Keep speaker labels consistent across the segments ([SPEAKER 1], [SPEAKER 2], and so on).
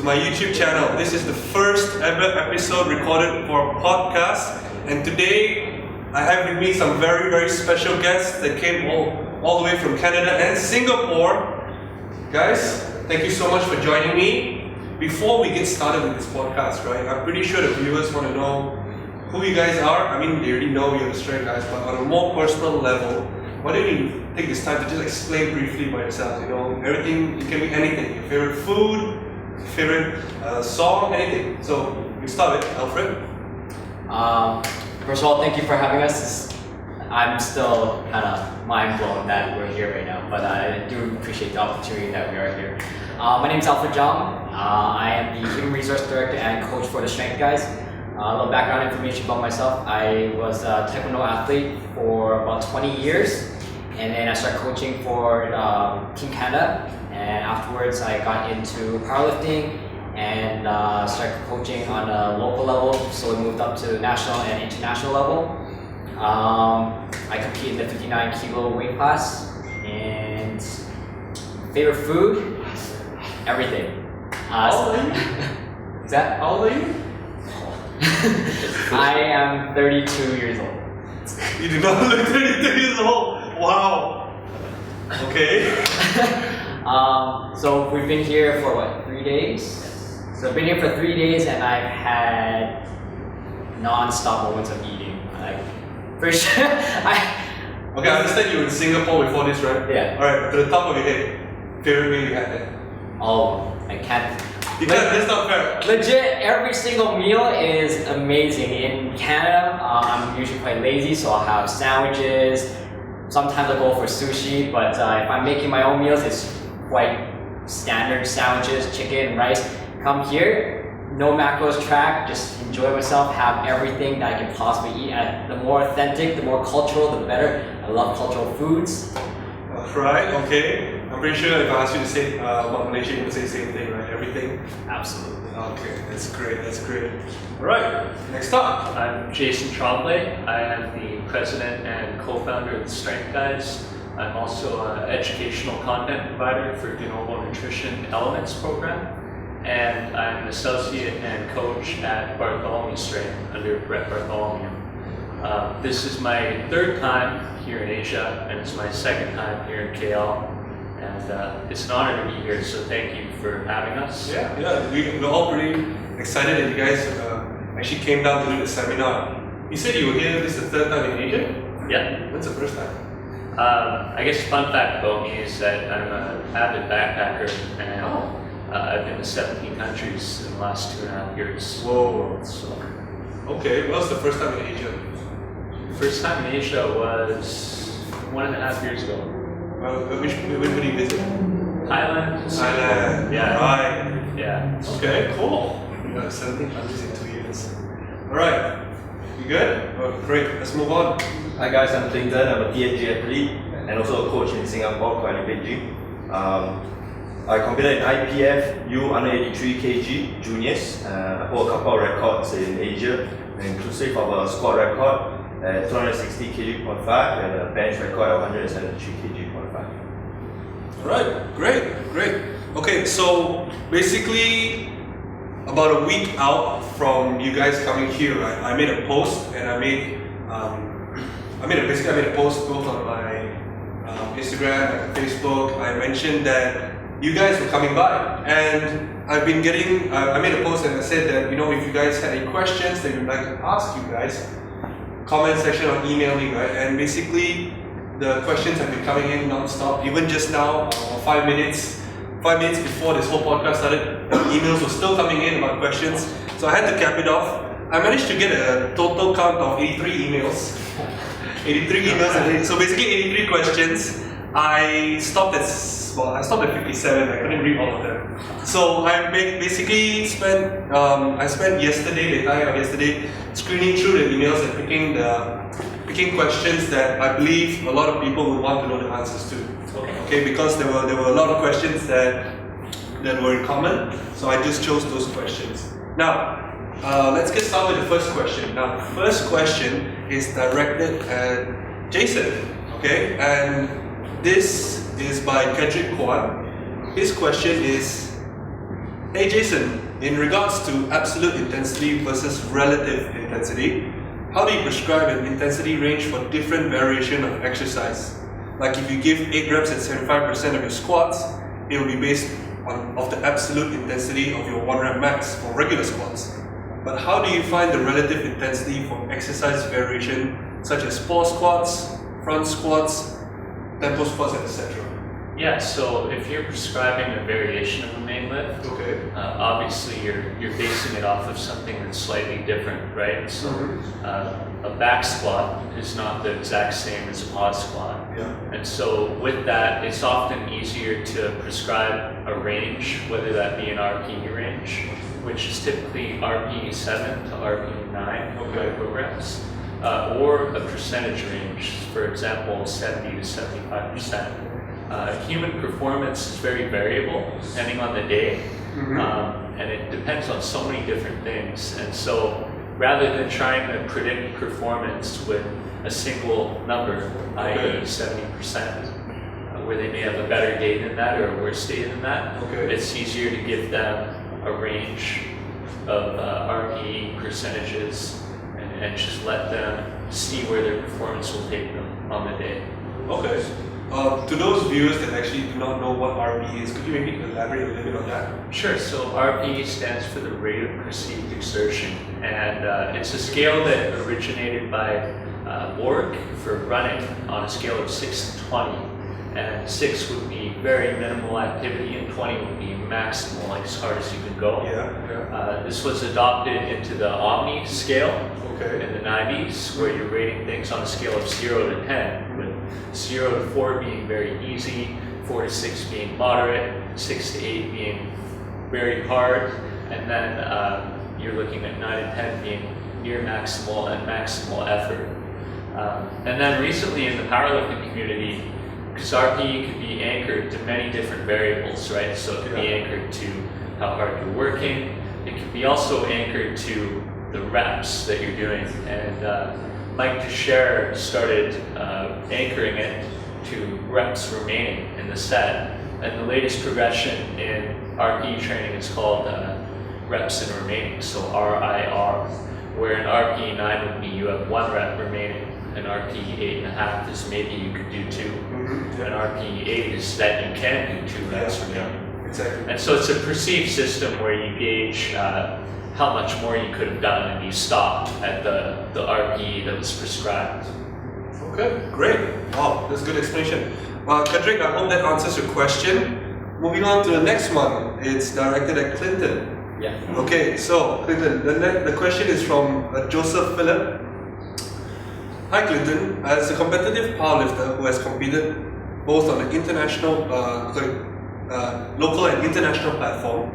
[SPEAKER 1] to my YouTube channel. This is the first ever episode recorded for a podcast, and today I have with me some very special guests that came all the way from Canada and Singapore. Guys, thank you so much for joining me. Before we get started with this podcast, right, I'm pretty sure the viewers want to know who you guys are. I mean, they already know you're the strength guys, but on a more personal level, why don't you take this time to just explain briefly by yourselves, you know, everything, it can be anything, your favorite food, favorite song, anything. So, we start with Alfred.
[SPEAKER 2] First of all, thank you for having us. I'm still kind of mind blown that we're here right now, but I do appreciate the opportunity that we are here. My name is Alfred. I am the Human Resource Director and Coach for the Strength Guys. A little background information about myself. I was a Taekwondo athlete for about 20 years, and then I started coaching for Team Canada, and afterwards I got into powerlifting and started coaching on a local level, so we moved up to national and international level. I compete in the 59 kilo weight class, and favorite food, everything.
[SPEAKER 1] How old are you?
[SPEAKER 2] Is that?
[SPEAKER 1] How old are you?
[SPEAKER 2] I am 32 years old.
[SPEAKER 1] You do not look 32 years old. Wow. Okay.
[SPEAKER 2] So we've been here for what, 3 days? So I've been here for 3 days and I've had non-stop moments of eating. Like, for sure.
[SPEAKER 1] Okay, I understand you were in Singapore before this, right?
[SPEAKER 2] Yeah.
[SPEAKER 1] Alright, to the top of your head, favorite meal you had there?
[SPEAKER 2] Oh, I can't.
[SPEAKER 1] You can't, that's not fair.
[SPEAKER 2] Legit, every single meal is amazing. In Canada, I'm usually quite lazy, so I'll have sandwiches. Sometimes I go for sushi, but if I'm making my own meals, it's quite standard sandwiches, chicken, rice. Come here, no macros track, just enjoy myself, have everything that I can possibly eat. And the more authentic, the more cultural, the better. I love cultural foods.
[SPEAKER 1] Right, okay. I'm pretty sure if I asked you to say about Malaysia, you would say the same thing, right? Everything?
[SPEAKER 2] Absolutely.
[SPEAKER 1] Okay, that's great. Alright, next up.
[SPEAKER 3] I'm Jason Tremblay. I am the president and co-founder of the Strength Guys. I'm also an educational content provider for De Novo Nutrition Elements program. And I'm an associate and coach at Bartholomew Strength under Brett Bartholomew. This is my third time here in Asia, and it's my second time here in KL. And it's an honor to be here, so thank you for having us.
[SPEAKER 1] Yeah, we're all pretty excited that you guys actually came down to do the seminar. You said you were here, this is the third time in Asia?
[SPEAKER 3] Yeah.
[SPEAKER 1] When's the first time?
[SPEAKER 3] I guess a fun fact about me is that I'm an avid backpacker, and I've been to 17 countries in the last 2.5 years.
[SPEAKER 1] Whoa.
[SPEAKER 3] So,
[SPEAKER 1] okay, what was the first time in Asia?
[SPEAKER 3] the first time in Asia was 1.5 years ago.
[SPEAKER 1] Which did you visit?
[SPEAKER 3] Thailand.
[SPEAKER 1] Thailand.
[SPEAKER 3] Yeah.
[SPEAKER 1] Right.
[SPEAKER 3] Yeah.
[SPEAKER 1] Okay, cool. You got 17 countries in 2 years. Alright. You good? Oh, great. Let's move on.
[SPEAKER 4] Hi guys, I'm Clinton. I'm a TNG athlete and also a coach in Singapore, Kuala Beijing. I competed in IPF U under 83 kg juniors. I hold a couple of records in Asia, inclusive of a squat record at 260 kg.5 and a bench record at 173 kg.5.
[SPEAKER 1] Alright, great. Okay, so basically about a week out from you guys coming here, right, I made a post and I made a post both on my Instagram and Facebook. I mentioned that you guys were coming by, and I've been getting, I made a post and I said that, you know, if you guys had any questions that you'd like to ask you guys, comment section or email me, right? And basically the questions have been coming in non-stop. Even just now, 5 minutes before this whole podcast started, emails were still coming in about questions. So I had to cap it off. I managed to get a total count of 83 emails. 83 emails, so basically 83 questions. I stopped at 57. I couldn't read all of them. So I basically spent the entire of yesterday screening through the emails and picking questions that I believe a lot of people would want to know the answers to. Okay, because there were a lot of questions that were in common. So I just chose those questions. Now, let's get started with the first question. Now, the first question is directed at Jason. Okay, and this is by Kedric Kwan. His question is, Hey Jason, in regards to absolute intensity versus relative intensity, how do you prescribe an intensity range for different variation of exercise? Like if you give 8 reps at 75% of your squats, it will be based on the absolute intensity of your 1 rep max for regular squats. But how do you find the relative intensity for exercise variation such as pause squats, front squats, tempo squats, etc.?
[SPEAKER 3] Yeah, so if you're prescribing a variation of a main lift,
[SPEAKER 1] Okay.
[SPEAKER 3] obviously you're basing it off of something that's slightly different, right? So a back squat is not the exact same as a pause squat.
[SPEAKER 1] Yeah.
[SPEAKER 3] And so with that, it's often easier to prescribe a range, whether that be an RPE range, which is typically RPE 7 to RPE 9
[SPEAKER 1] Okay.
[SPEAKER 3] programs, or a percentage range, for example, 70 to 75%. Human performance is very variable depending on the day, and it depends on so many different things. And so rather than trying to predict performance with a single number, i.e. 70%, where they may have a better day than that or a worse day than that, it's easier to give them a range of RPE percentages and just let them see where their performance will take them on the day.
[SPEAKER 1] Okay. To those viewers that actually do not know what RPE is, could you maybe elaborate a little bit on that?
[SPEAKER 3] Sure, so RPE stands for the rate of perceived exertion, and it's a scale that originated by Borg for running on a scale of 6 to 20, and 6 would be very minimal activity and 20 would be maximal, like as hard as you can go. This was adopted into the Omni scale in the 90s, where you're rating things on a scale of 0 to 10, with 0 to 4 being very easy, 4 to 6 being moderate, 6 to 8 being very hard, and then you're looking at 9 and 10 being near maximal and maximal effort. And then recently in the powerlifting community, because RPE could be anchored to many different variables, right? So it could be anchored to how hard you're working. It could be also anchored to the reps that you're doing. And Mike Teixeira started anchoring it to reps remaining in the set. And the latest progression in RPE training is called reps in remaining, so RIR, where in RPE 9 would be you have 1 rep remaining, and RPE 8.5 is maybe you could do 2, and RPE 8 is that you can do 2 reps remaining.
[SPEAKER 1] Exactly.
[SPEAKER 3] And so it's a perceived system where you gauge how much more you could have done and you stop at the RPE that was prescribed.
[SPEAKER 1] Okay, great. Wow, that's a good explanation. Kedric, I hope that answers your question. Moving on to the next one. It's directed at Clinton.
[SPEAKER 2] Yeah.
[SPEAKER 1] Okay, so Clinton, the question is from Joseph Phillip. Hi Clinton, as a competitive powerlifter who has competed both on the international, local and international platform,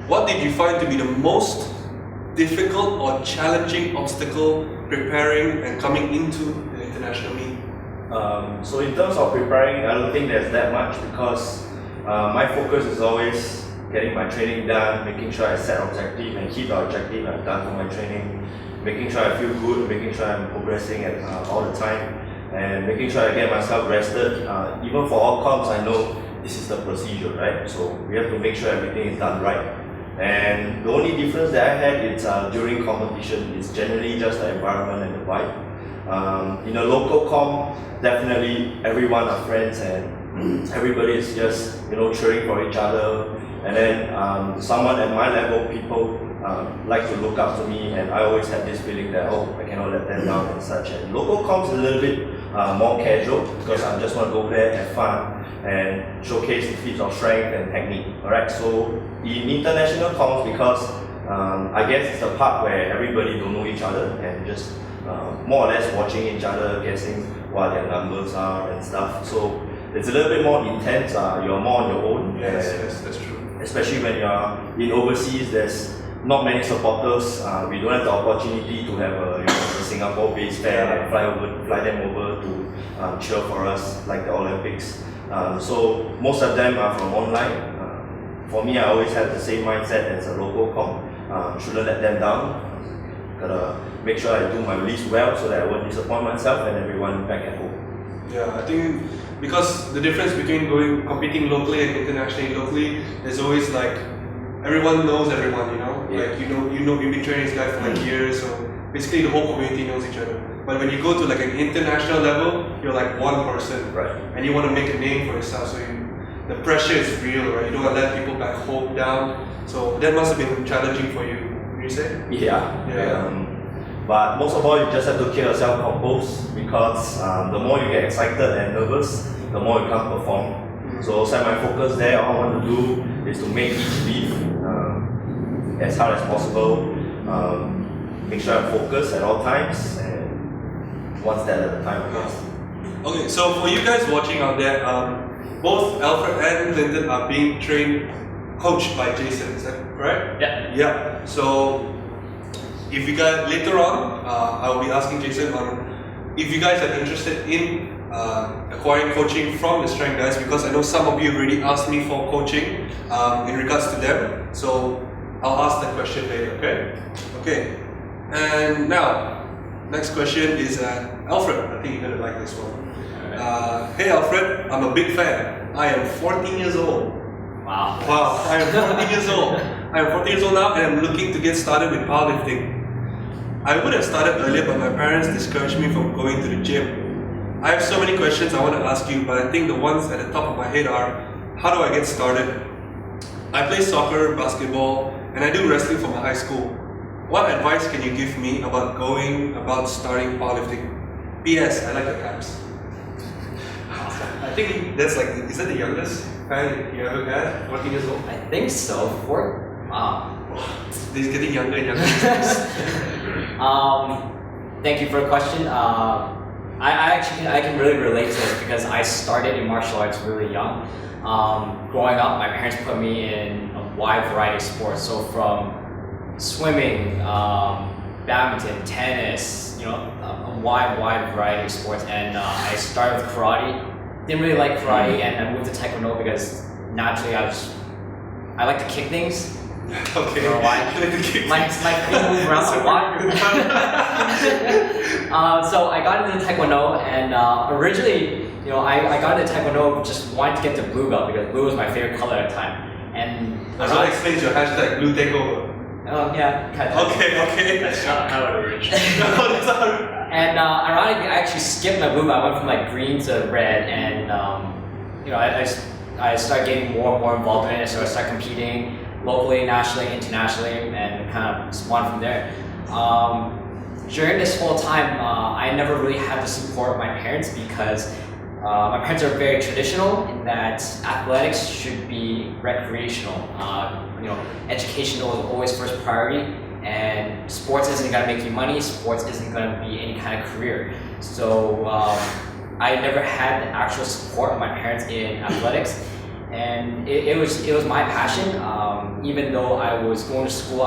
[SPEAKER 1] what did you find to be the most difficult or challenging obstacle preparing and coming into the international meet?
[SPEAKER 4] So in terms of preparing, I don't think there's that much, because my focus is always getting my training done, making sure I set objective and hit the objective I've done for my training, making sure I feel good, making sure I'm progressing all the time, and making sure I get myself rested. Even for all comps, I know this is the procedure, right? So we have to make sure everything is done right. And the only difference that I had is during competition is generally just the environment and the vibe. In a local comp, definitely everyone are friends and everybody is just cheering for each other. And then someone at my level, people like to look up to me, and I always have this feeling that I cannot let them down and such. And local comps is a little bit more casual, because I just want to go there, have fun, and showcase the feats of strength and technique. Alright, so in international comps, because I guess it's the part where everybody don't know each other and just more or less watching each other, guessing what their numbers are and stuff. So it's a little bit more intense. You're more on your own.
[SPEAKER 1] Yes, that's true.
[SPEAKER 4] Especially when you're in overseas, there's not many supporters. We don't have the opportunity to have a Singapore-based fan and fly them over to cheer for us like the Olympics. So most of them are from online. For me, I always have the same mindset as a local comp. Shouldn't let them down. Gotta make sure I do my release well so that I won't disappoint myself and everyone back at home.
[SPEAKER 1] Yeah, I think because the difference between competing locally and internationally, locally, there's always like everyone knows everyone, you know?
[SPEAKER 2] Yeah.
[SPEAKER 1] Like, you've been training this guy for like years, so basically the whole community knows each other. But when you go to like an international level, you're like one person.
[SPEAKER 4] Right.
[SPEAKER 1] And you want to make a name for yourself, so the pressure is real, right? You don't want to let people back home down. So that must have been challenging for you, would you say?
[SPEAKER 4] Yeah. But most of all, you just have to keep yourself composed, because the more you get excited and nervous, the more you can't perform. So set my focus there. All I want to do is to make each lift as hard as possible. Make sure I'm focused at all times, and one step at a time.
[SPEAKER 1] Okay, so for you guys watching out there, both Alfred and Clinton are being coached by Jason, is that correct?
[SPEAKER 3] Yeah.
[SPEAKER 1] Yeah. So if you guys later on, I'll be asking Jason on if you guys are interested in acquiring coaching from the strength guys, because I know some of you already asked me for coaching in regards to them. So I'll ask that question later. Okay. Okay. And now, next question is Alfred. I think you're gonna like this one. Hey Alfred, I'm a big fan. I am 14 years old.
[SPEAKER 2] Wow.
[SPEAKER 1] Wow, I am 14 years old. I am 14 years old now, and I'm looking to get started with powerlifting. I would have started earlier, but my parents discouraged me from going to the gym. I have so many questions I want to ask you, but I think the ones at the top of my head are, how do I get started? I play soccer, basketball, and I do wrestling for my high school. What advice can you give me about starting powerlifting? P.S. I like the caps. I think that's like, is that the youngest fan you ever had? 14 years old?
[SPEAKER 2] I think so. Wow.
[SPEAKER 1] He's getting younger and younger.
[SPEAKER 2] Thank you for the question. I can really relate to this because I started in martial arts really young. Growing up, my parents put me in a wide variety of sports. So from swimming, badminton, tennis, a wide variety of sports. And I started with karate. Didn't really like karate, and I moved to taekwondo because naturally I like to kick things.
[SPEAKER 1] Okay.
[SPEAKER 2] You know why? My feet move around a lot. So I got into taekwondo, and originally, I got into taekwondo just wanting to get to blue belt because blue was my favorite color at the time. And
[SPEAKER 1] so that explains your hashtag blue takeover.
[SPEAKER 2] Yeah, kind of.
[SPEAKER 1] Okay.
[SPEAKER 3] That's not how it originated.
[SPEAKER 1] No, that's not.
[SPEAKER 2] And ironically, I actually skipped my blue belt. I went from like green to red, and I started getting more and more involved in it. So I started competing locally, nationally, internationally, and kind of spawned from there. During this whole time, I never really had the support of my parents because my parents are very traditional in that athletics should be recreational. Education was always first priority, and sports isn't gonna make you money. Sports isn't gonna be any kind of career. So I never had the actual support of my parents in athletics, and it was my passion. Even though I was going to school,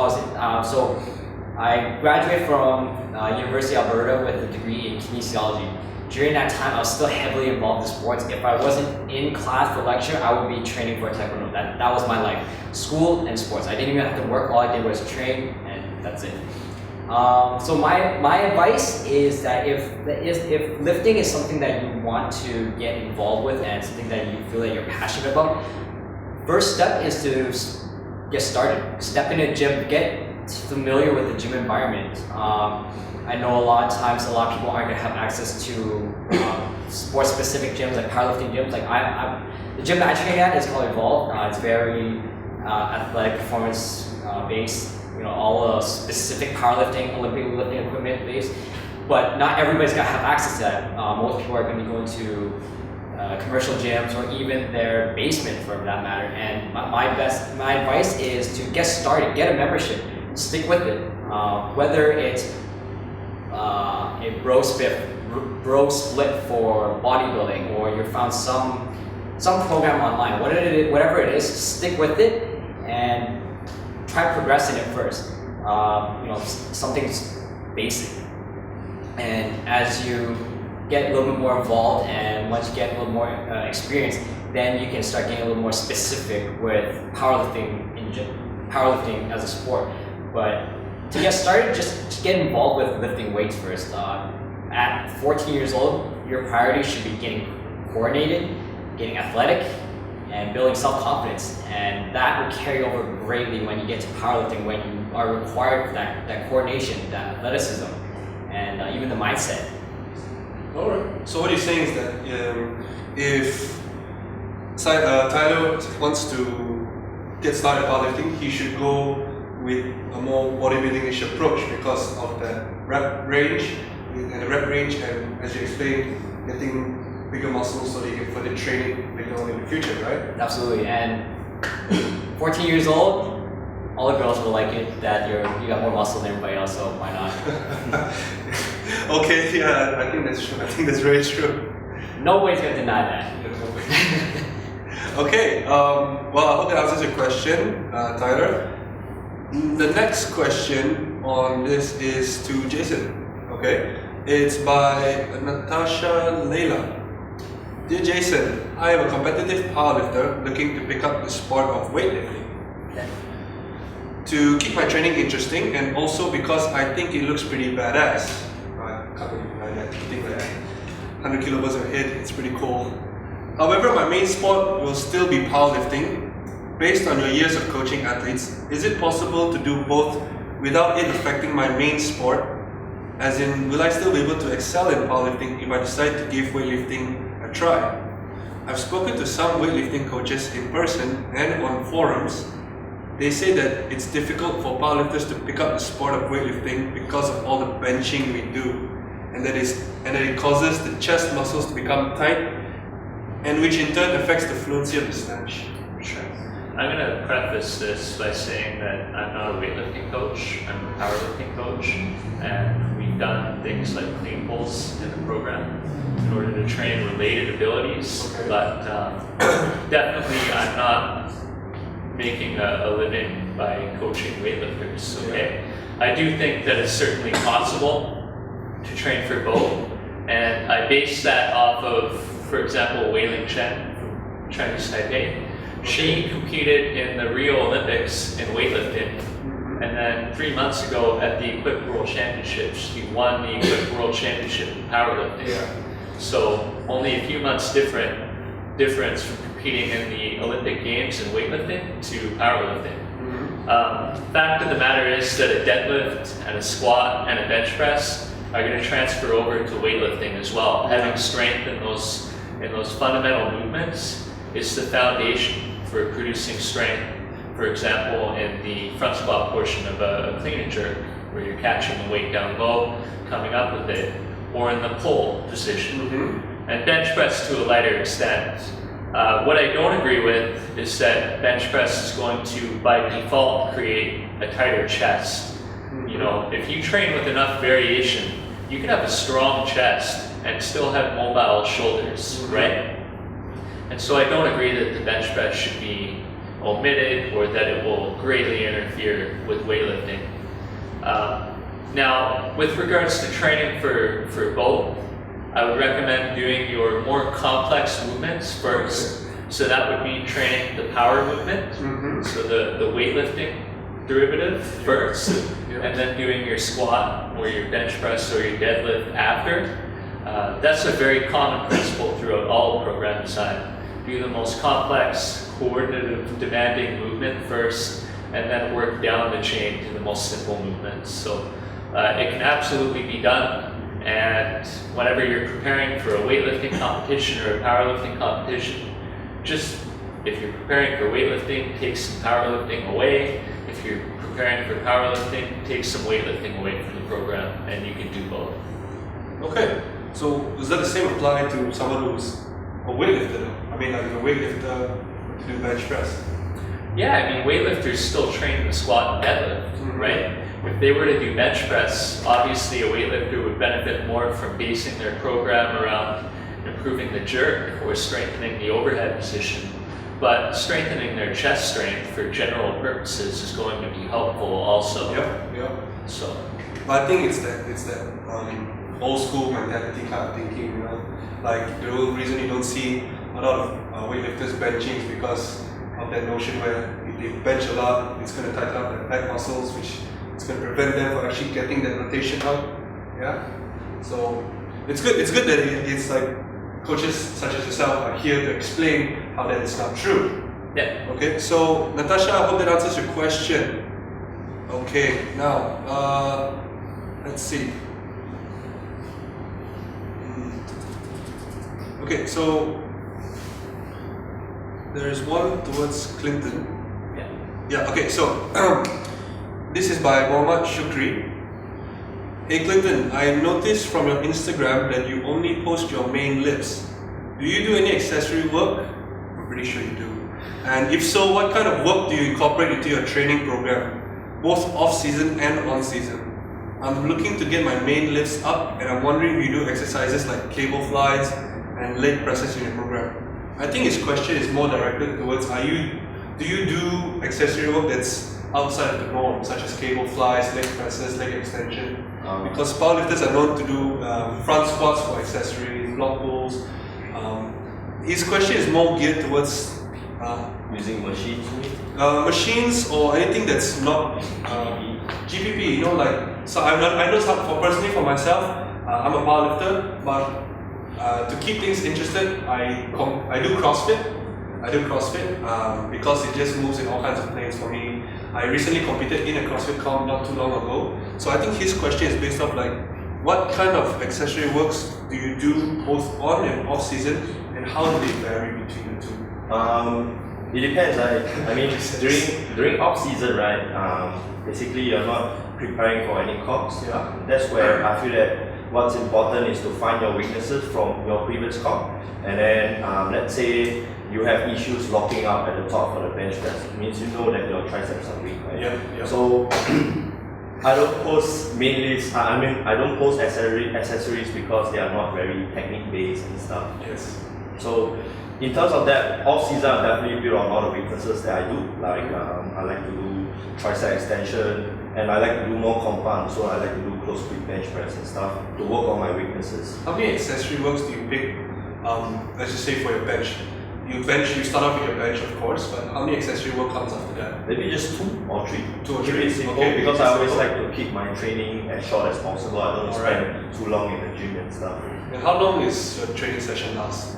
[SPEAKER 2] I graduated from University of Alberta with a degree in kinesiology. During that time, I was still heavily involved in sports. If I wasn't in class for lecture, I would be training for taekwondo. That was my life, school and sports. I didn't even have to work. All I did was train, and that's it. So my advice is that if lifting is something that you want to get involved with and something that you feel that you're passionate about, first step is to get started. Step in a gym, get familiar with the gym environment. I know a lot of times a lot of people aren't going to have access to sport-specific gyms like powerlifting gyms. Like the gym that I train at is called Evolve. It's very athletic performance based. All the specific powerlifting, Olympic lifting equipment based. But not everybody's going to have access to that. Most people are going to be going to commercial gyms or even their basement for that matter. And my advice is to get started, get a membership, stick with it. Whether it's a bro split for bodybuilding, or you found some program online, whatever it is, stick with it and try progressing it first. Something's basic, and as you get a little bit more involved, and once you get a little more experience, then you can start getting a little more specific with powerlifting as a sport. But to get started, just get involved with lifting weights first. At 14 years old, your priority should be getting coordinated, getting athletic, and building self-confidence, and that will carry over greatly when you get to powerlifting, when you are required for that coordination, that athleticism, and even the mindset.
[SPEAKER 1] Alright. So what you're saying is that if Tyler wants to get started powerlifting, he should go with a more bodybuilding-ish approach because of the rep range, and as you explained, getting bigger muscles so that you can further train it later on in the future, right?
[SPEAKER 2] Absolutely, and 14 years old, all the girls will like it that you got more muscle than everybody else, so why not?
[SPEAKER 1] Okay, yeah, I think that's true. I think that's very true.
[SPEAKER 2] Nobody's gonna deny that.
[SPEAKER 1] Okay, well, I hope that answers your question, Tyler. The next question on this is to Jason. Okay, it's by Natasha Leila. Dear Jason, I am a competitive powerlifter looking to pick up the sport of weightlifting. To keep my training interesting and also because I think it looks pretty badass. I can't believe I think like 100 kilos of head, it's pretty cool. However, my main sport will still be powerlifting. Based on your years of coaching athletes, is it possible to do both without it affecting my main sport? As in, will I still be able to excel in powerlifting if I decide to give weightlifting a try? I've spoken to some weightlifting coaches in person and on forums. They say that it's difficult for powerlifters to pick up the sport of weightlifting because of all the benching we do, and that it causes the chest muscles to become tight, and which in turn affects the fluency of the snatch.
[SPEAKER 3] I'm going to preface this by saying that I'm not a weightlifting coach, I'm a powerlifting coach, and we've done things like clean pulls in the program in order to train related abilities, but definitely I'm not making a living by coaching weightlifters, okay? I do think that it's certainly possible to train for both, and I base that off of, for example, Wei Ling Chen from Chinese Taipei. She competed in the Rio Olympics in weightlifting, and then 3 months ago at the Equipped World Championships, she won the Equipped World Championship in powerlifting. So only a few months difference from competing in the Olympic Games in weightlifting to powerlifting. Fact of the matter is that a deadlift and a squat and a bench press are going to transfer over to weightlifting as well. Having strength in those fundamental movements is the foundation for producing strength. For example, in the front squat portion of a clean and jerk, where you're catching the weight down low, coming up with it, or in the pull position. And bench press to a lighter extent. What I don't agree with is that bench press is going to, by default, create a tighter chest. You know, if you train with enough variation, you can have a strong chest and still have mobile shoulders, right? And so I don't agree that the bench press should be omitted or that it will greatly interfere with weightlifting. Now, with regards to training for both, I would recommend doing your more complex movements first. So that would mean training the power movement, so the weightlifting derivative first, and then doing your squat or your bench press or your deadlift after. That's a very common principle throughout all program design. Do the most complex, coordinative, demanding movement first, and then work down the chain to the most simple movements. So it can absolutely be done. And whenever you're preparing for a weightlifting competition or a powerlifting competition, just if you're preparing for weightlifting, take some powerlifting away. If you're preparing for powerlifting, take some weightlifting away from the program, and you can do both.
[SPEAKER 1] Okay, so does that the same apply to someone who's a weightlifter though? I mean, like a weightlifter to do bench press?
[SPEAKER 3] Yeah, I mean, weightlifters still train the squat and deadlift, right? If they were to do bench press, obviously a weightlifter would benefit more from basing their program around improving the jerk or strengthening the overhead position. But strengthening their chest strength for general purposes is going to be helpful also. So,
[SPEAKER 1] I think it's that old school mentality kind of thinking, you know. Like the real reason you don't see a lot of weightlifters benching is because of that notion where if they bench a lot, it's going to tighten up their back muscles, which is going to prevent them from actually getting that rotation out. Yeah. So it's good. It's good that it's like coaches such as yourself are here to explain how that is not true.
[SPEAKER 3] Yeah.
[SPEAKER 1] Okay, so Natasha, I hope that answers your question. Okay, now let's see. Okay, so there's one towards Clinton.
[SPEAKER 3] Yeah.
[SPEAKER 1] Yeah, okay, so this is by Muhammad Syukri. Hey Clinton, I noticed from your Instagram that you only post your main lifts. Do you do any accessory work? I'm pretty sure you do. And if so, what kind of work do you incorporate into your training program, both off-season and on-season? I'm looking to get my main lifts up, and I'm wondering if you do exercises like cable flies and leg presses in your program. I think his question is more directed towards do you do accessory work that's outside of the norm, such as cable flies, leg presses, leg extension? Because powerlifters are known to do front squats for accessories, block pulls. His question is more geared towards
[SPEAKER 4] Using machines,
[SPEAKER 1] machines or anything that's not GPP. You know, like so. I know for personally for myself, I'm a powerlifter, but to keep things interested, I do CrossFit. Because it just moves in all kinds of planes for me. I recently competed in a CrossFit comp not too long ago. So I think his question is based off like, what kind of accessory works do you do both on and off season, and how do they vary between the two?
[SPEAKER 4] It depends. I mean, during off season, right? Basically, you're not preparing for any comps.
[SPEAKER 1] Yeah.
[SPEAKER 4] That's where I feel that what's important is to find your weaknesses from your previous comp, and then let's say you have issues locking up at the top for the bench press. It means you know that your triceps are weak, right?
[SPEAKER 1] Yeah.
[SPEAKER 4] So I don't post main lifts. I don't post accessories because they are not very technique based and stuff.
[SPEAKER 1] Yes.
[SPEAKER 4] So in terms of that, off season I definitely build on all the weaknesses that I do. Like I like to do tricep extension, and I like to do more compound. So I like to do close grip bench press and stuff to work on my weaknesses.
[SPEAKER 1] How many accessory works do you pick? Let's just say for your bench. You start off with your bench, of course, but how many accessory work comes after that?
[SPEAKER 4] Maybe just 2 or 3.
[SPEAKER 1] 2 or
[SPEAKER 4] Keep
[SPEAKER 1] 3.
[SPEAKER 4] it simple,
[SPEAKER 1] Okay,
[SPEAKER 4] because I always like to keep my training as short as possible. I don't spend too long in the gym and stuff.
[SPEAKER 1] And how long is your training session last?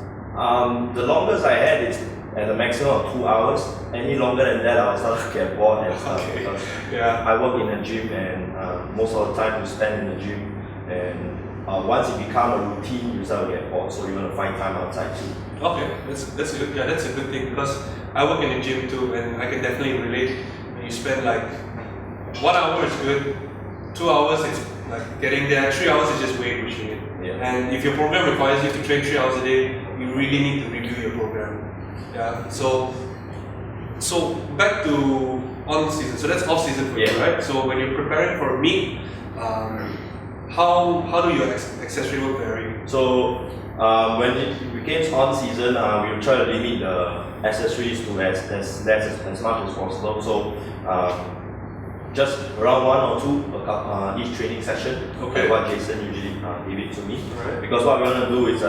[SPEAKER 4] The longest I had is at the maximum of 2 hours. Any longer than that, I will start to get bored and stuff.
[SPEAKER 1] Okay.
[SPEAKER 4] Because
[SPEAKER 1] Yeah.
[SPEAKER 4] I work in the gym, and most of the time you spend in the gym, and once it becomes a routine, you start to get bored. So you want to find time outside too.
[SPEAKER 1] Okay, that's good. Yeah, that's a good thing because I work in the gym too, and I can definitely relate. When you spend like 1 hour is good, 2 hours it's like getting there, 3 hours is just weight pushing it.
[SPEAKER 4] Yeah.
[SPEAKER 1] And if your program requires you to train 3 hours a day, you really need to review your program. Yeah. So back to on season. So that's off season for you, right? So when you're preparing for a meet, how do your accessory work vary?
[SPEAKER 4] So when it becomes on season, we will try to limit the accessories to as much as possible. So just around 1 or 2 each training session.
[SPEAKER 1] Okay.
[SPEAKER 4] Like what Jason usually give it to me.
[SPEAKER 1] Right.
[SPEAKER 4] Because what we want to do is we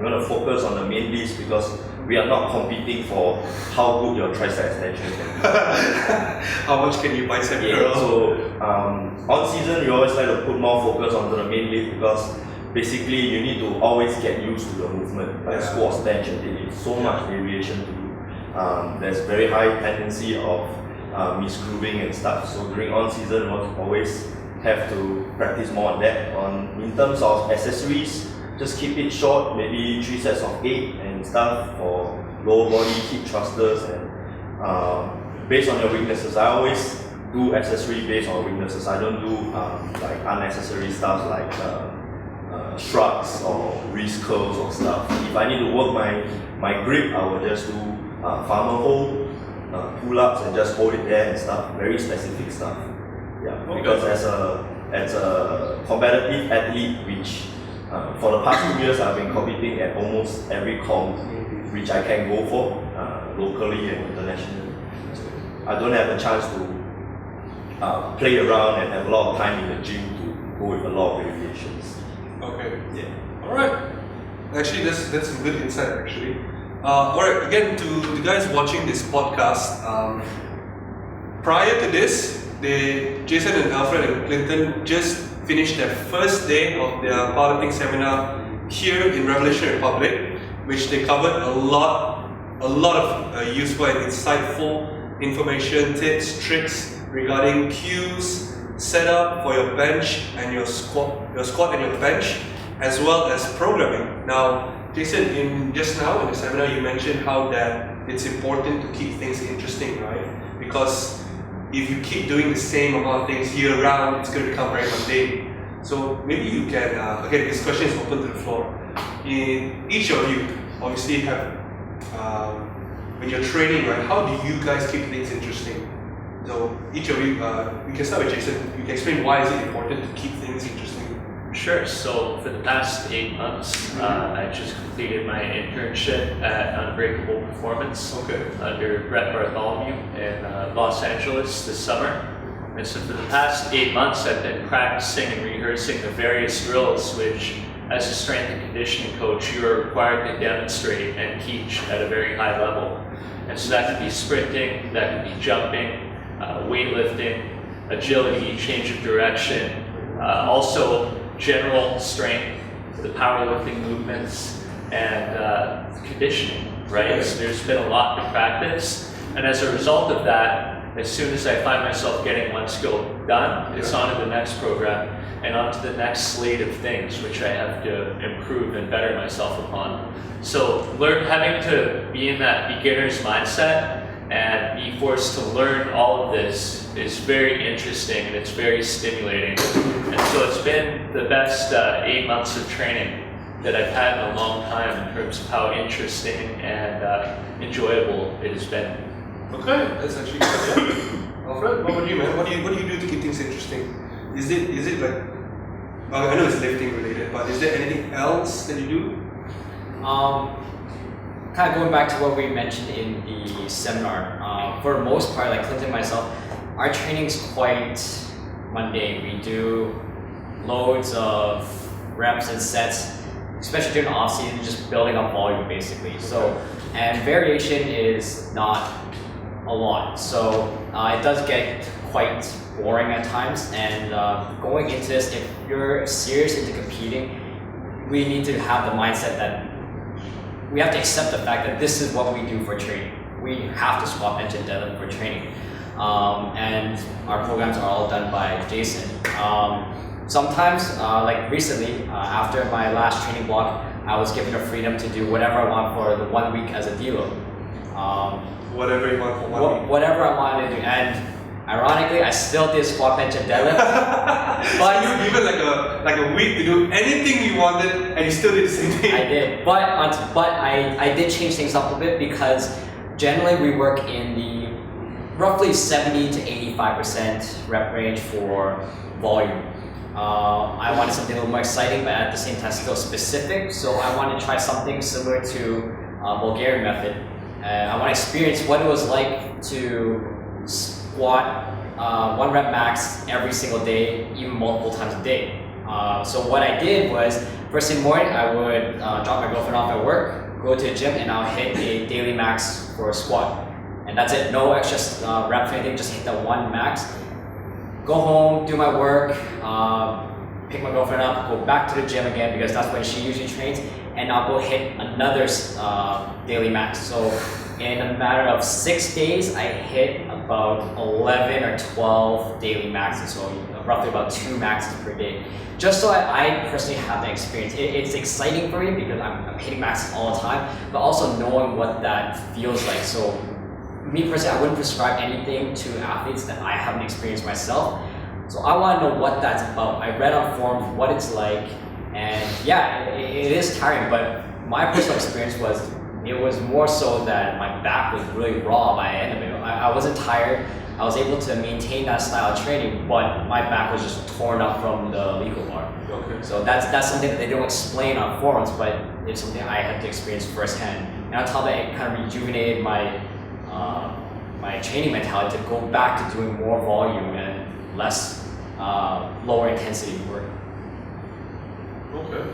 [SPEAKER 4] want to focus on the main list, because we are not competing for how good your tricep extension can be.
[SPEAKER 1] How much can you bicep curl?
[SPEAKER 4] So on season, we always like to put more focus onto the main lift, because basically you need to always get used to the movement, like squats, bench, and deadlift. So much variation to do. There's very high tendency of misgrooving and stuff. So during on season, we always have to practice more on that. In terms of accessories, just keep it short, maybe 3 sets of 8 and stuff for lower body, hip thrusters, and based on your weaknesses. I always do accessory based on weaknesses. I don't do like unnecessary stuff like shrugs or wrist curls or stuff. If I need to work my grip, I will just do farmer hold, pull-ups, and just hold it there and stuff. Very specific stuff. Yeah,
[SPEAKER 1] Okay.
[SPEAKER 4] because as a competitive athlete, which for the past 2 years I've been competing at almost every comp which I can go for, locally and internationally. So I don't have a chance to play around and have a lot of time in the gym to go with a lot of variations.
[SPEAKER 1] Okay.
[SPEAKER 4] Yeah.
[SPEAKER 1] Alright. Actually, that's some good insight actually. Alright, again to the guys watching this podcast, prior to this, Jason and Alfred and Clinton just finished their first day of their powerlifting seminar here in Revelation Republic, which they covered a lot a lot of useful and insightful information, tips, tricks regarding cues, setup for your bench and your squat and your bench, as well as programming. Now, Jason, just now in the seminar, you mentioned how that it's important to keep things interesting, right? Because if you keep doing the same amount of things year round, it's going to become very mundane. So maybe you can, again, this question is open to the floor. Each of you obviously have, when you're training, right, how do you guys keep things interesting? So each of you, we can start with Jason. You can explain why is it important to keep things interesting?
[SPEAKER 3] Sure. So for the past 8 months, I just completed my internship at Unbreakable Performance under Brett Bartholomew in Los Angeles this summer. And so for the past 8 months, I've been practicing and rehearsing the various drills which, as a strength and conditioning coach, you are required to demonstrate and teach at a very high level. And so that could be sprinting, that could be jumping, weightlifting, agility, change of direction, also general strength, the powerlifting movements, and conditioning, right? So there's been a lot to practice, and as a result of that, as soon as I find myself getting one skill done, it's on to the next program and on to the next slate of things which I have to improve and better myself upon. So having to be in that beginner's mindset and be forced to learn all of this is very interesting and it's very stimulating. And so it's been the best 8 months of training that I've had in a long time in terms of how interesting and enjoyable it has been.
[SPEAKER 1] Okay, that's actually good. Yeah. Alfred, what about you, man? What do you do to keep things interesting? Is it like, I know it's lifting related, but is there anything else that you do?
[SPEAKER 2] Kind of going back to what we mentioned in the seminar, for the most part, like Clinton and myself, our training's quite mundane. We do loads of reps and sets, especially during the off season, just building up volume basically. So, and variation is not a lot. So it does get quite boring at times. And going into this, if you're serious into competing, we need to have the mindset that we have to accept the fact that this is what we do for training. We have to squat, bench, and deadlift for training. And our programs are all done by Jason. Sometimes, like recently, after my last training block, I was given the freedom to do whatever I want for the 1 week as a deload.
[SPEAKER 1] Whatever you want for 1 week.
[SPEAKER 2] Whatever I wanted to do. And ironically, I still did squat, bench, and deadlift.
[SPEAKER 1] But you were given like a week to do anything you wanted, and you still did the same thing.
[SPEAKER 2] I did, but I did change things up a bit because generally we work in the roughly 70 to 85% rep range for volume. I wanted something a little more exciting, but at the same time still specific. So I wanted to try something similar to Bulgarian method. I want to experience what it was like to squat 1 rep max every single day, even multiple times a day. So what I did was, first thing in the morning, I would drop my girlfriend off at work, go to the gym, and I'll hit a daily max for a squat. And that's it, no extra reps or anything, just hit that 1 max. Go home, do my work, pick my girlfriend up, go back to the gym again because that's when she usually trains, and I'll go hit another daily max. So in a matter of 6 days, I hit about 11 or 12 daily maxes, so roughly about 2 maxes per day. Just so I personally have that experience. It's exciting for me because I'm hitting maxes all the time, but also knowing what that feels like. So me personally, I wouldn't prescribe anything to athletes that I haven't experienced myself. So I want to know what that's about. I read on forums what it's like, and yeah, it is tiring, but my personal experience was, it was more so that my back was really raw by the end of it. I wasn't tired. I was able to maintain that style of training, but my back was just torn up from the legal bar.
[SPEAKER 1] Okay.
[SPEAKER 2] So that's something that they don't explain on forums, but it's something I had to experience firsthand. And on top of that, it kind of rejuvenated my training mentality to go back to doing more volume and less lower intensity work.
[SPEAKER 1] Okay.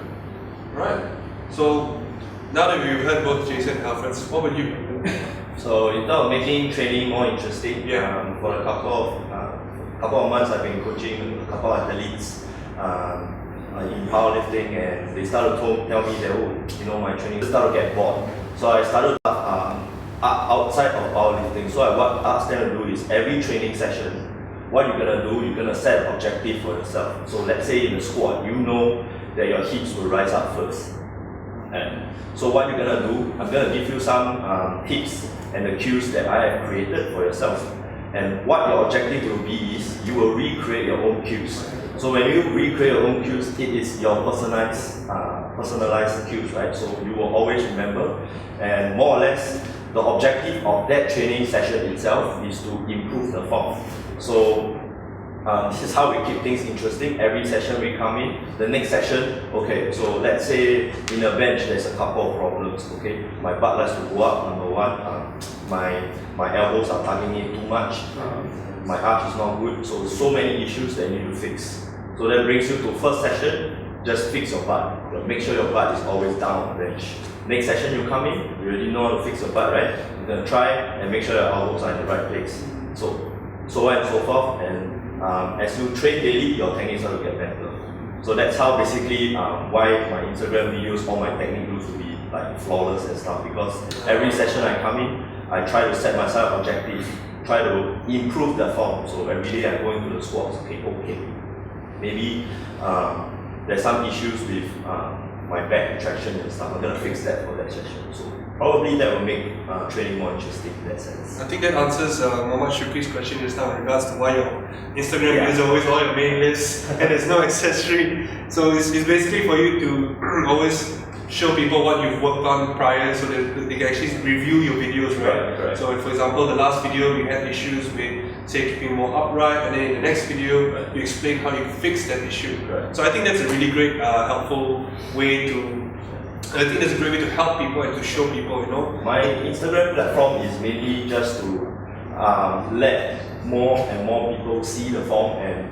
[SPEAKER 1] Right. So now that we've heard both Jason and Alfred, what about you?
[SPEAKER 4] So in terms of making training more interesting, for a couple of months I've been coaching a couple of athletes in powerlifting, and they started to tell me that, oh, my training started to get bored. So I started outside of powerlifting. So what I ask them to do is every training session, what you're gonna do, you're gonna set an objective for yourself. So let's say in the squat, you know that your hips will rise up first. And so what you're gonna do, I'm gonna give you some tips and the cues that I have created for yourself. And what your objective will be is you will recreate your own cues. So when you recreate your own cues, it is your personalized cues, right? So you will always remember, and more or less, the objective of that training session itself is to improve the form. So this is how we keep things interesting. Every session we come in, the next session, okay, so let's say in a bench there's a couple of problems, okay? My butt likes to go up, number one. My elbows are tugging in too much. My arch is not good. So many issues that you need to fix. So that brings you to first session, just fix your butt. Make sure your butt is always down on the bench. Next session you come in, you already know how to fix your butt, right? You're gonna try and make sure your elbows are in the right place. So on and so forth. And as you train daily, your techniques will get better. So that's how basically why my Instagram videos, all my technique looks to be like flawless and stuff, because every session I come in, I try to set myself objectives, try to improve the form. So every day I go into the squats, okay. Maybe there's some issues with my back traction and stuff. I'm gonna fix that for that session. So probably that will make training more interesting in that sense.
[SPEAKER 1] I think that answers Muhammad Syukri's question just now in regards to why your Instagram videos are always all your main lists and there's no accessory. So it's basically for you to always show people what you've worked on prior so that they can actually review your videos, right?
[SPEAKER 4] Correct.
[SPEAKER 1] So for example, the last video you had issues with, say, keeping more upright, and then in the next video you explain how you fix that issue.
[SPEAKER 4] Right.
[SPEAKER 1] So I think that's a really great, helpful way to, I think that's a great way to help people and to show people, you know.
[SPEAKER 4] My Instagram platform is mainly just to let more and more people see the form and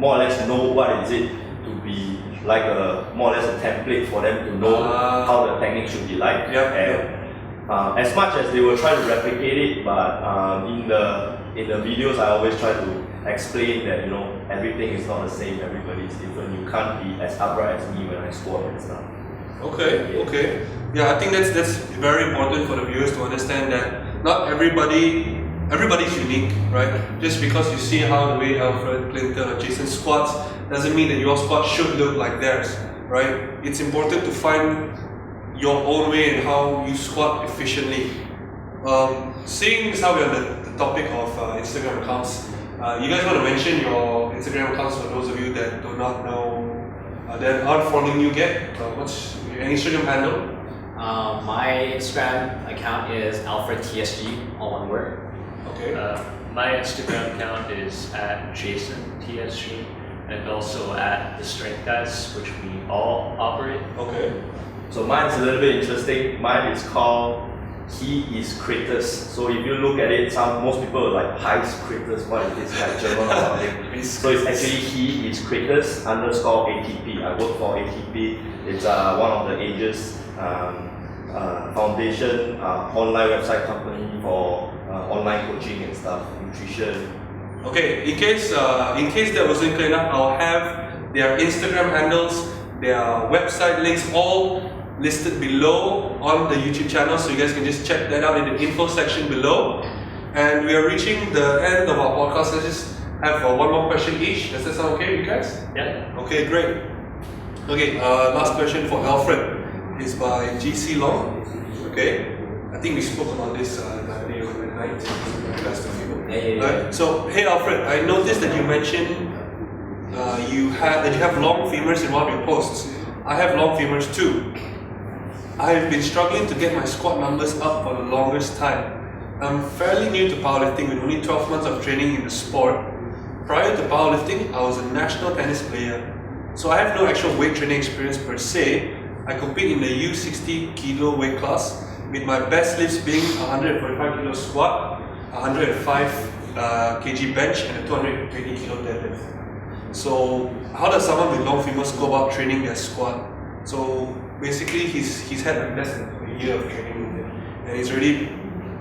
[SPEAKER 4] more or less know what is it to be like a more or less a template for them to know how the technique should be like. And as much as they will try to replicate it, but in the videos I always try to explain that, you know, everything is not the same, everybody is different. You can't be as upright as me when I squat and stuff.
[SPEAKER 1] Okay. Yeah, I think that's very important for the viewers to understand that not everybody's unique, right? Just because you see how the way Alfred, Clinton, or Jason squats doesn't mean that your squat should look like theirs, right? It's important to find your own way and how you squat efficiently. Seeing as how we're on the topic of Instagram accounts, you guys want to mention your Instagram accounts for those of you that do not know, that aren't following you yet? What's your Instagram handle?
[SPEAKER 2] My Instagram account is AlfredTSG, all one word.
[SPEAKER 1] Okay.
[SPEAKER 3] My Instagram account is @JasonTSG and also @The Strength Guys, which we all operate.
[SPEAKER 1] Okay.
[SPEAKER 4] So mine's a little bit interesting. Mine is called He is Kratos. So if you look at it, most people are like, Heis Kratos, what is this, like German or something? So it's actually He is Kratos _ATP. I work for ATP. It's one of the Asia's foundation online website company for online coaching and stuff, nutrition.
[SPEAKER 1] Okay, in case that wasn't clear enough, I'll have their Instagram handles, their website links all listed below on the YouTube channel, so you guys can just check that out in the info section below. And we are reaching the end of our podcast. Let's just have one more question each. Does that sound okay with you guys?
[SPEAKER 3] Yeah.
[SPEAKER 1] Okay, great. Okay, last question for Alfred is by GC Long. Okay, I think we spoke about this the other day on the night. Right. So, hey Alfred, I noticed that you mentioned you have long femurs in one of your posts. I have long femurs too. I have been struggling to get my squat numbers up for the longest time. I'm fairly new to powerlifting with only 12 months of training in the sport. Prior to powerlifting, I was a national tennis player. So I have no actual weight training experience per se. I compete in the U60 kilo weight class, with my best lifts being 145 kilo squat, 105 kg bench, and a 220 kilo deadlift. So how does someone with long femurs go about training their squat? So basically he's had like less than a year of training, and it's really,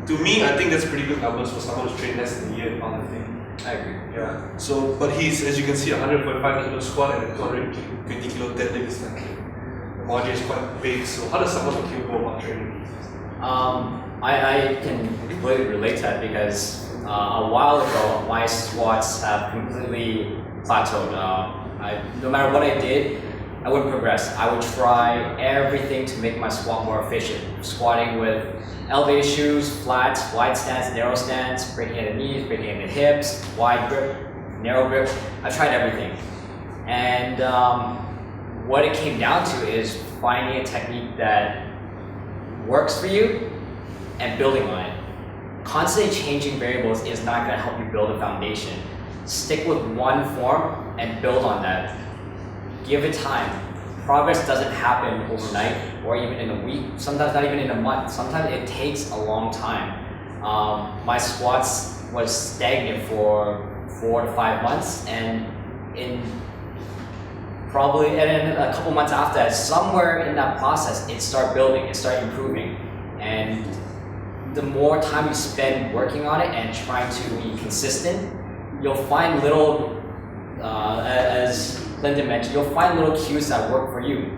[SPEAKER 1] to me, I think that's pretty good numbers for someone who's trained less than a year in powerlifting.
[SPEAKER 2] I agree.
[SPEAKER 1] Yeah. So, but he's, as you can see, 145 kilo squat and a 220 kilo deadlift is like, the margin is quite big. So how does someone like you go about training?
[SPEAKER 2] I can completely relate to that because a while ago my squats have completely plateaued. No matter what I did, I wouldn't progress. I would try everything to make my squat more efficient. Squatting with elevated shoes, flats, wide stance, narrow stance, breaking at the knees, breaking at the hips, wide grip, narrow grip. I tried everything. And what it came down to is finding a technique that works for you and building on it. Constantly changing variables is not going to help you build a foundation. Stick with one form and build on that. Give it time. Progress doesn't happen overnight or even in a week, sometimes not even in a month. Sometimes it takes a long time. My squats was stagnant for 4 to 5 months, and in a couple months after that, somewhere in that process, it started building, it started improving. And the more time you spend working on it and trying to be consistent, you'll find little, as Clinton mentioned, you'll find little cues that work for you.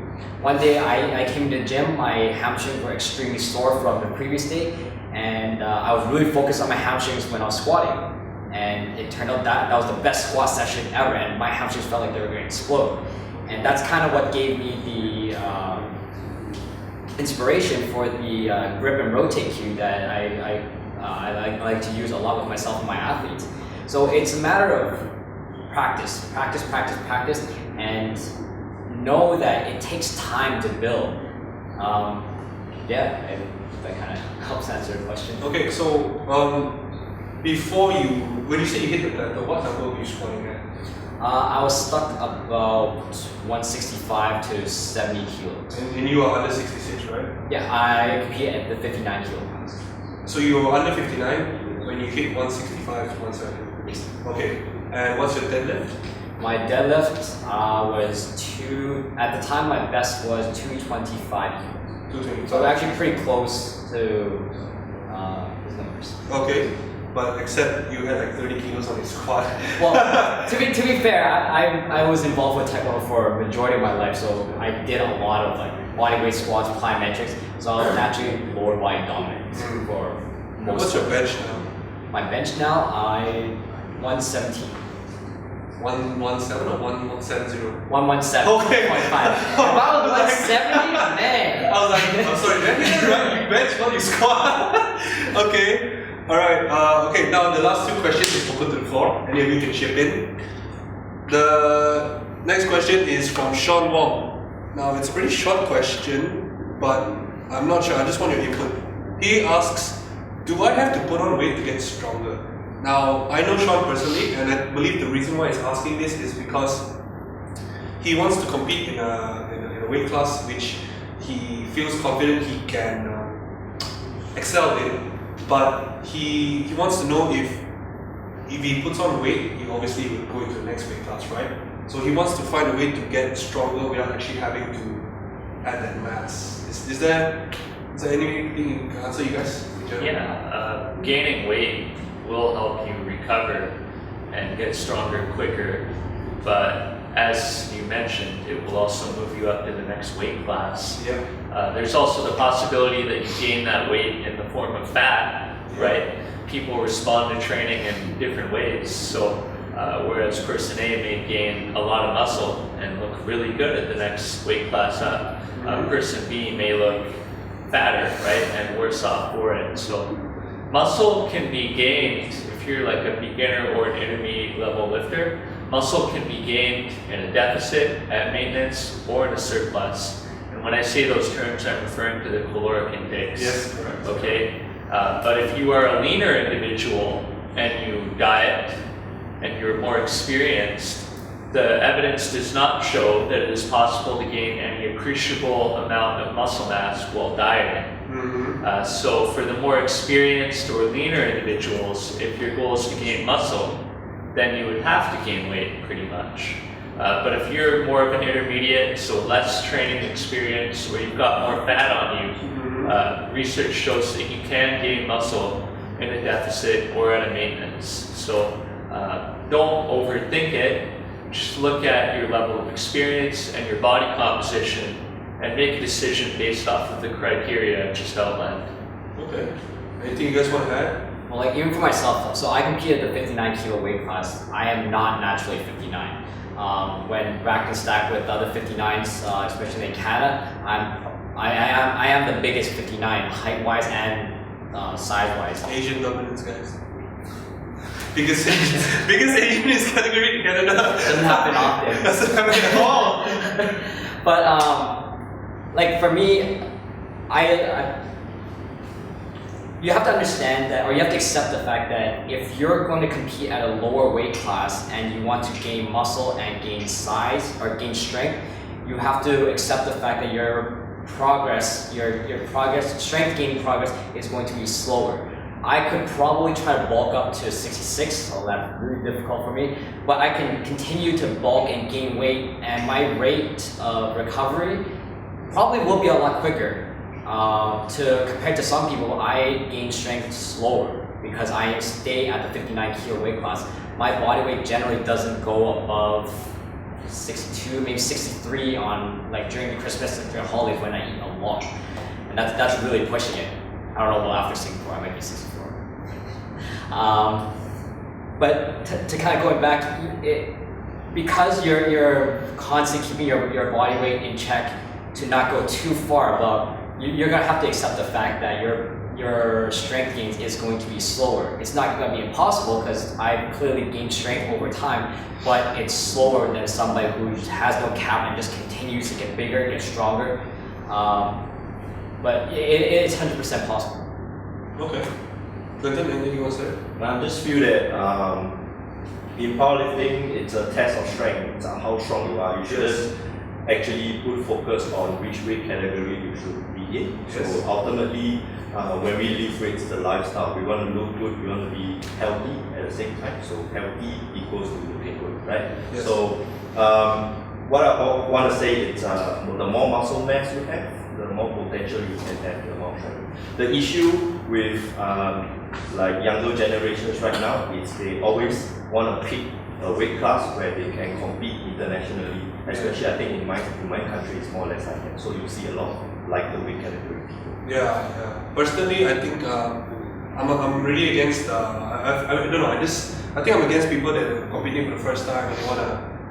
[SPEAKER 2] One day I came to the gym, my hamstrings were extremely sore from the previous day, and I was really focused on my hamstrings when I was squatting. And it turned out that was the best squat session ever, and my hamstrings felt like they were going to explode. And that's kind of what gave me the inspiration for the grip and rotate cue that I like to use a lot with myself and my athletes. So it's a matter of practice, and know that it takes time to build. That kind of helps answer the question.
[SPEAKER 1] Okay, so when you say you hit the plateau, what number were you squatting at?
[SPEAKER 2] I was stuck about 165 to 70 kilos.
[SPEAKER 1] And you are under 66, right?
[SPEAKER 2] Yeah, I competed at the 59 kilograms.
[SPEAKER 1] So you were under 59 when you hit 165 to 170?
[SPEAKER 2] Yes.
[SPEAKER 1] Okay, and what's your deadlift?
[SPEAKER 2] My deadlift at the time my best was 225 kilos.
[SPEAKER 1] 225.
[SPEAKER 2] So actually pretty close to his numbers.
[SPEAKER 1] Okay, but except you had like 30 kilos on your squat.
[SPEAKER 2] Well, to be fair, I was involved with taekwondo for a majority of my life, so I did a lot of like body weight squats, plyometrics, so I was naturally lower body dominant for most.
[SPEAKER 1] What's your bench now?
[SPEAKER 2] My bench now, 117.
[SPEAKER 1] 117 or 170?
[SPEAKER 2] 117.
[SPEAKER 1] Okay.
[SPEAKER 2] 0.5. If I was 170, man.
[SPEAKER 1] I was like, I'm sorry, did I get it right? You bench while you squat? Okay. Alright, okay, now the last 2 questions is open to the floor. Any of you can chip in. The next question is from Shawn Wong. Now, it's a pretty short question, but I'm not sure. I just want your input. He asks, do I have to put on weight to get stronger? Now, I know Shawn personally, and I believe the reason why he's asking this is because he wants to compete in a weight class which he feels confident he can excel in. But he wants to know if he puts on weight, he obviously will go into the next weight class, right? So he wants to find a way to get stronger without actually having to add that mass. Is there anything you can answer, you guys?
[SPEAKER 3] Yeah, gaining weight will help you recover and get stronger quicker, but as you mentioned, it will also move you up to the next weight class.
[SPEAKER 1] Yeah.
[SPEAKER 3] There's also the possibility that you gain that weight in the form of fat, right? People respond to training in different ways. So whereas person A may gain a lot of muscle and look really good at the next weight class up, person B may look fatter, right, and worse off for it. So muscle can be gained if you're like a beginner or an intermediate level lifter. Muscle can be gained in a deficit, at maintenance, or in a surplus. And when I say those terms, I'm referring to the caloric intakes.
[SPEAKER 1] Yes, correct.
[SPEAKER 3] Okay, but if you are a leaner individual and you diet and you're more experienced, the evidence does not show that it is possible to gain any appreciable amount of muscle mass while dieting. So for the more experienced or leaner individuals, if your goal is to gain muscle, then you would have to gain weight pretty much. But if you're more of an intermediate, so less training experience, or you've got more fat on you, research shows that you can gain muscle in a deficit or at a maintenance. So don't overthink it. Just look at your level of experience and your body composition and make a decision based off of the criteria I just outlined.
[SPEAKER 1] Okay. Anything you guys want to add?
[SPEAKER 2] Well, like even for myself, so I compete at the 59 kilo weight class. I am not naturally 59. When racked and stacked with other 59s, especially in Canada, I am the biggest 59 height-wise and size-wise.
[SPEAKER 1] Asian dominance, guys. Biggest Asian is category in Canada.
[SPEAKER 2] Doesn't happen often.
[SPEAKER 1] Doesn't happen at all.
[SPEAKER 2] But like for me, you have to understand that, or you have to accept the fact that if you're going to compete at a lower weight class and you want to gain muscle and gain size or gain strength, you have to accept the fact that your progress, strength gaining progress is going to be slower. I could probably try to bulk up to 66, so that's really difficult for me, but I can continue to bulk and gain weight, and my rate of recovery probably will be a lot quicker. Compared to some people, I gain strength slower because I stay at the 59 kilo weight class. My body weight generally doesn't go above 62, maybe 63 on like during the Christmas and during holidays when I eat a lot, and that's really pushing it. I don't know, well after 64 I might be 64. But to kind of going back, because you're constantly keeping your body weight in check to not go too far above, you're gonna have to accept the fact that your strength gains is going to be slower. It's not gonna be impossible because I've clearly gained strength over time, but it's slower than somebody who has no cap and just continues to get bigger, get stronger. But it's 100% possible.
[SPEAKER 1] Okay. Clinton, anything you want to say?
[SPEAKER 4] I just feel that in powerlifting, it's a test of strength. It's how strong you are. You shouldn't actually put focus on which weight category you should be in.
[SPEAKER 1] Yes.
[SPEAKER 4] So ultimately, when we lift weights, it's a lifestyle. We want to look good, we want to be healthy at the same time. So healthy equals to looking good, right?
[SPEAKER 1] Yes.
[SPEAKER 4] So what I want to say is the more muscle mass you have, the more potential you can have, the more strength. The issue with like younger generations right now is they always want to pick a weight class where they can compete internationally. Especially, I think in my country, it's more or less like that. So you see a lot of like the weight category people.
[SPEAKER 1] Yeah. Personally, I think I'm really against. I don't know. I think I'm against people that are competing for the first time and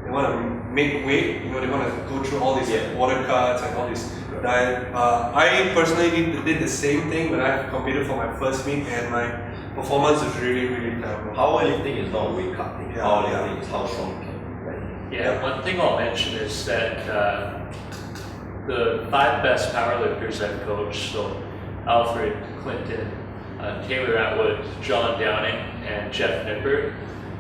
[SPEAKER 1] they wanna make weight. You know, they wanna go through all these water cuts and all this diet. I personally did the same thing when I competed for my first meet, and my performance was really terrible.
[SPEAKER 4] Powerlifting is not weight cutting.
[SPEAKER 1] Yeah,
[SPEAKER 4] Powerlifting is how strong you can be. Right?
[SPEAKER 3] Yeah, one thing I'll mention is that the 5 best powerlifters I've coached, so Alfred, Clinton, Taylor Atwood, John Downing, and Jeff Nippert,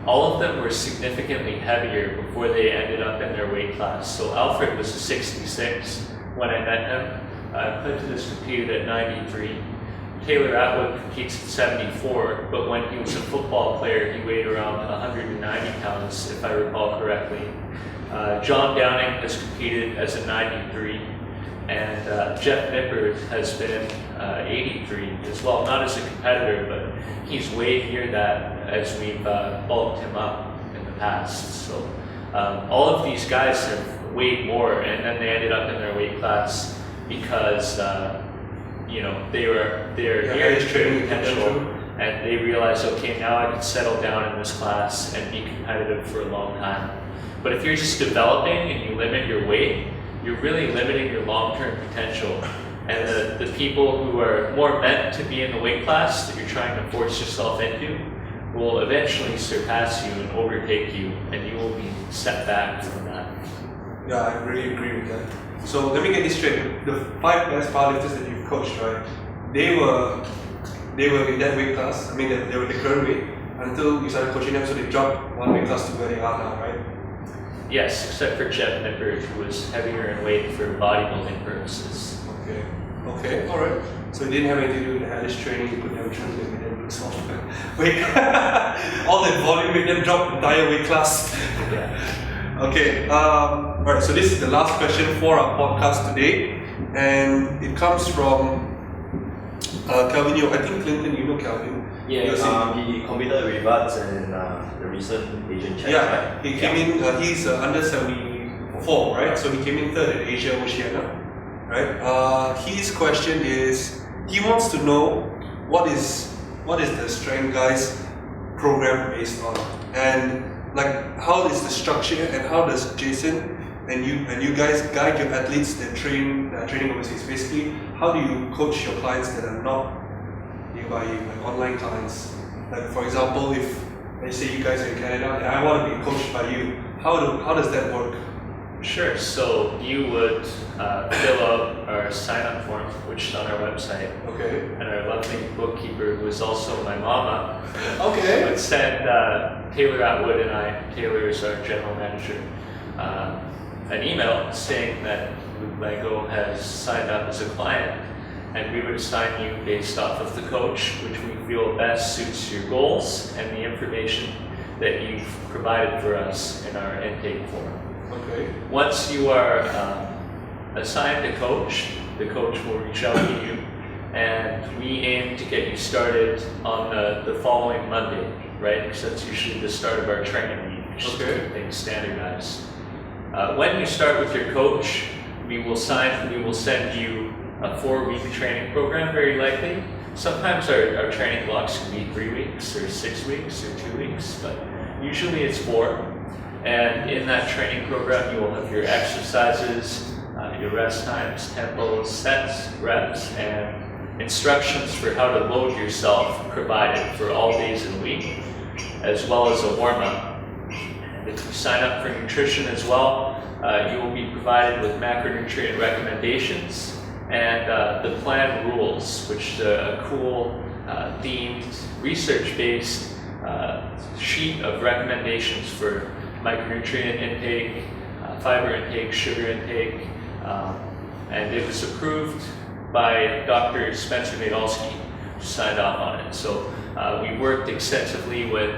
[SPEAKER 3] all of them were significantly heavier before they ended up in their weight class. So Alfred was a 66 when I met him. Clinton has competed at 93. Taylor Atwood competes at 74, but when he was a football player, he weighed around 190 pounds, if I recall correctly. John Downing has competed as a 93, and Jeff Nippert has been 83 as well, not as a competitor, but he's weighed near that as we've bulked him up in the past. So all of these guys have weighed more, and then they ended up in their weight class because they're near his training potential, and they realize, okay, now I can settle down in this class and be competitive for a long time. But if you're just developing and you limit your weight, you're really limiting your long-term potential. And the people who are more meant to be in the weight class that you're trying to force yourself into will eventually surpass you and overtake you, and you will be set back from that.
[SPEAKER 1] Yeah, I really agree with that. So let me get this straight. The 5 best powerlifters that you've coached, right? They were in that weight class. I mean, they were the current weight until you started coaching them, so they dropped 1 weight class to where they are now, right?
[SPEAKER 3] Yes, except for Jeff Nippert, who was heavier in weight for bodybuilding purposes.
[SPEAKER 1] Okay, alright. So it didn't have anything to do with the hellish training, you put them through, they made them lose all weight. All that volume made them drop the entire weight class. Okay, alright, so this is the last question for our podcast today, and it comes from Kelvin Yeoh. I think Clinton, you know Kelvin.
[SPEAKER 2] Yeah,
[SPEAKER 4] he competed with us in the recent Asian Champs.
[SPEAKER 1] Yeah, he came in, he's under 74, right? So he came in 3rd at Asia Oceania, right? His question is, he wants to know what is the Strength Guys program based on, and like how is the structure, and how does Jason and you guys guide your athletes that are training overseas? Basically, how do you coach your clients that are not nearby you, like online clients? Like for example, if let's say you guys are in Canada and I want to be coached by you, how does that work?
[SPEAKER 3] Sure. So you would fill out our sign-up form, which is on our website.
[SPEAKER 1] Okay.
[SPEAKER 3] And our lovely bookkeeper, who is also my mama,
[SPEAKER 1] Okay.
[SPEAKER 3] would send Taylor Atwood and I, Taylor is our general manager, an email saying that Lego has signed up as a client, and we would assign you based off of the coach, which we feel best suits your goals and the information that you've provided for us in our intake form.
[SPEAKER 1] Okay.
[SPEAKER 3] Once you are assigned a coach, the coach will reach out to you, and we aim to get you started on the following Monday, right? Because that's usually the start of our training week, just to keep things standardized. When you start with your coach, we will send you a 4-week training program, very likely. Sometimes our training blocks can be 3 weeks or 6 weeks or 2 weeks, but usually it's 4. And in that training program, you will have your exercises, your rest times, tempos, sets, reps, and instructions for how to load yourself provided for all days of the week, as well as a warm-up. If you sign up for nutrition as well, you will be provided with macronutrient recommendations and the plan rules, which is a cool themed, research-based sheet of recommendations for micronutrient intake, fiber intake, sugar intake, and it was approved by Dr. Spencer Nadolski, who signed off on it. So we worked extensively with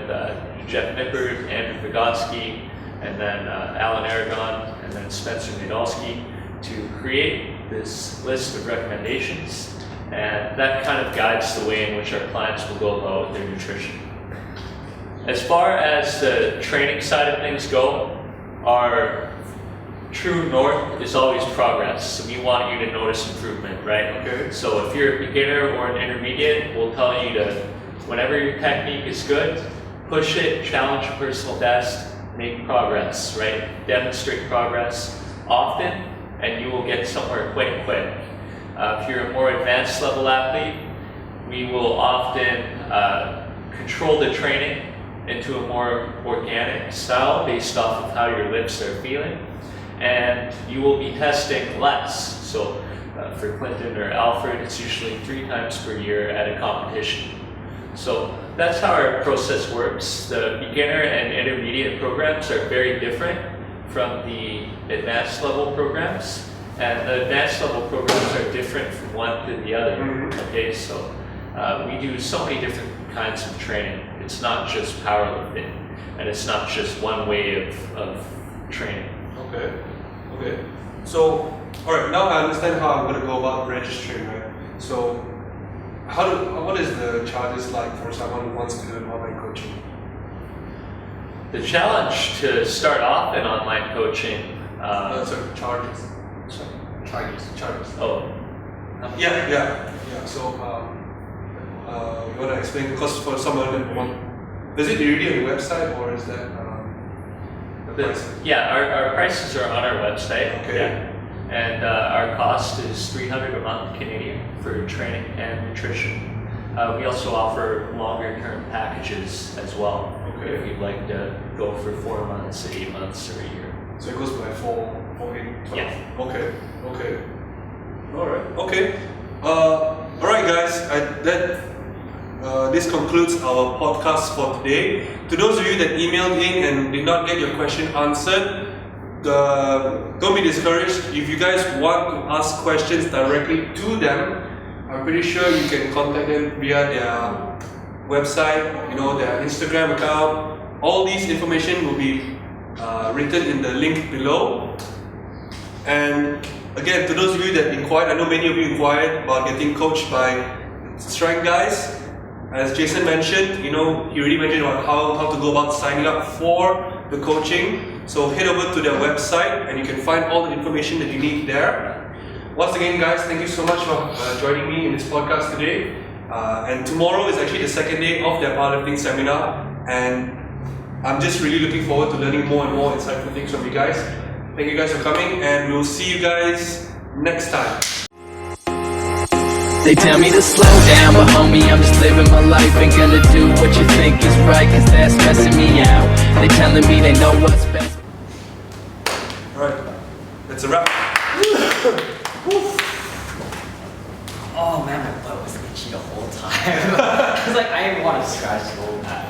[SPEAKER 3] Jeff Nippert, Andrew Vygotsky, and then Alan Aragon, and then Spencer Nadolski to create this list of recommendations, and that kind of guides the way in which our clients will go about with their nutrition. As far as the training side of things go, our true north is always progress. So we want you to notice improvement, right?
[SPEAKER 1] Okay.
[SPEAKER 3] So if you're a beginner or an intermediate, we'll tell you to, whenever your technique is good, push it, challenge your personal best, make progress, right? Demonstrate progress often, and you will get somewhere quite quick. If you're a more advanced level athlete, we will often control the training into a more organic style based off of how your lifts are feeling, and you will be testing less. So for Clinton or Alfred, it's usually 3 times per year at a competition. So that's how our process works. The beginner and intermediate programs are very different from the advanced level programs, and the advanced level programs are different from one to the other. Okay, so we do so many different kinds of training. It's not just powerlifting, and it's not just one way of training.
[SPEAKER 1] Okay. Okay. So, all right. Now I understand how I'm going to go about registering, right? So, what is the charges like for someone who wants to do an online coaching?
[SPEAKER 3] The challenge to start off in online coaching.
[SPEAKER 1] Sorry, charges.
[SPEAKER 3] Sorry.
[SPEAKER 1] Charges.
[SPEAKER 3] Oh.
[SPEAKER 1] Yeah. So, you want to explain, because for someone that is it already on your website, or is that the price?
[SPEAKER 3] Yeah, our prices are on our website.
[SPEAKER 1] Okay.
[SPEAKER 3] Yeah. And our cost is $300 a month Canadian for training and nutrition. We also offer longer term packages as well.
[SPEAKER 1] Okay.
[SPEAKER 3] If you'd like to go for 4 months, 8 months, or a year.
[SPEAKER 1] So it goes by 4, 8, 12.
[SPEAKER 3] Yeah.
[SPEAKER 1] Okay. All right. Okay. All right, guys. This concludes our podcast for today. To those of you that emailed in and did not get your question answered, don't be discouraged. If you guys want to ask questions directly to them, I'm pretty sure you can contact them via their website, their Instagram account. All these information will be written in the link below. And again, to those of you that inquired, I know many of you inquired about getting coached by Strength Guys. As Jason mentioned, he already mentioned about how to go about signing up for the coaching. So head over to their website and you can find all the information that you need there. Once again, guys, thank you so much for joining me in this podcast today. And tomorrow is actually the second day of their powerlifting seminar, and I'm just really looking forward to learning more and more insightful things from you guys. Thank you guys for coming, and we'll see you guys next time.
[SPEAKER 5] They tell me to slow down, but homie, I'm just living my life. Ain't gonna do what you think is right, cause that's stressing me out. They telling me they know what's best.
[SPEAKER 1] Alright, that's a wrap.
[SPEAKER 2] Oh man, my butt was itchy the whole time. Cause like I didn't want to scratch so bad.